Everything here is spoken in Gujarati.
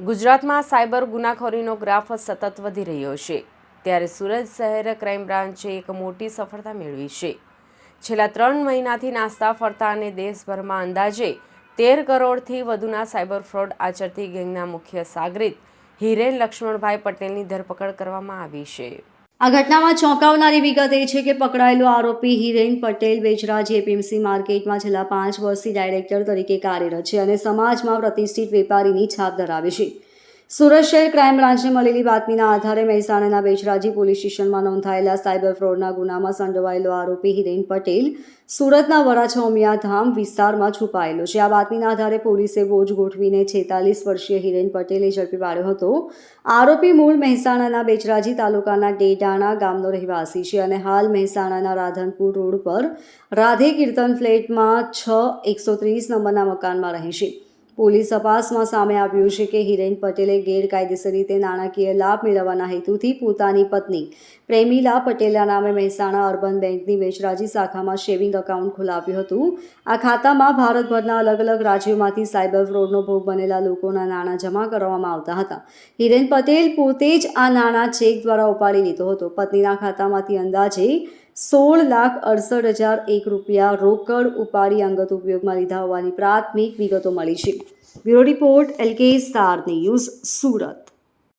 ગુજરાતમાં સાયબર ગુનાખોરીનો ગ્રાફ સતત વધી રહ્યો છે, ત્યારે સુરત શહેર ક્રાઇમ બ્રાન્ચે એક મોટી સફળતા મેળવી છે. છેલ્લા 3 મહિનાથી નાસ્તા ફરતા અને દેશભરમાં અંદાજે 13 કરોડથી વધુના સાયબર ફ્રોડ આચરતી ગેંગના મુખ્ય સાગરીત હિરેન લક્ષ્મણભાઈ પટેલની ધરપકડ કરવામાં આવી છે. આ ઘટનામાં ચોંકાવનારી વિગત એ છે કે પકડાયેલો આરોપી હિરેન પટેલ બેચરાજી એપીએમસી માર્કેટમાં છેલ્લા 5 વર્ષથી ડાયરેક્ટર તરીકે કાર્યરત છે અને સમાજમાં પ્રતિષ્ઠિત વેપારીની છાપ ધરાવે છે. સુરત શહેર ક્રાઇમ બ્રાન્ચને મળેલી બાતમીના આધારે મહેસાણાના બેચરાજી પોલીસ સ્ટેશનમાં નોંધાયેલા સાયબર ફ્રોડના ગુનામાં સંડોવાયેલો આરોપી હિરેન પટેલ સુરતના વરાછા ઉમિયાધામ વિસ્તારમાં છુપાયેલો છે. આ બાતમીના આધારે પોલીસે વોચ ગોઠવીને 46 વર્ષીય હિરેન પટેલે ઝડપી પાડ્યો હતો. આરોપી મૂળ મહેસાણાના બેચરાજી તાલુકાના ડેડાણા ગામનો રહેવાસી છે અને હાલ મહેસાણાના રાધનપુર રોડ પર રાધે કીર્તન ફ્લેટમાં 6-130 નંબરના મકાનમાં રહે છે. પોલીસ તપાસમાં સામે આવ્યું છે કે હિરેન પટેલે ગેરકાયદેસર રીતે નાણાકીય લાભ મેળવવાના હેતુથી પોતાની પત્ની પ્રેમીલા પટેલના નામે મહેસાણા અર્બન બેંકની બેચરાજી શાખામાં સેવિંગ એકાઉન્ટ ખોલાવ્યું હતું. આ ખાતામાં ભારતભરના અલગ અલગ રાજ્યોમાંથી સાયબર ફ્રોડનો ભોગ બનેલા લોકોના નાણાં જમા કરવામાં આવતા હતા. હિરેન પટેલ પોતે જ આ નાણાં ચેક દ્વારા ઉપાડી લીધો હતો. પત્નીના ખાતામાંથી અંદાજે 16,68,001 રૂપિયા રોકડ ઉપાડી અંગત ઉપયોગમાં લીધા હોવાની પ્રાથમિક વિગતો મળી છે. Bureau report LK star news, Surat.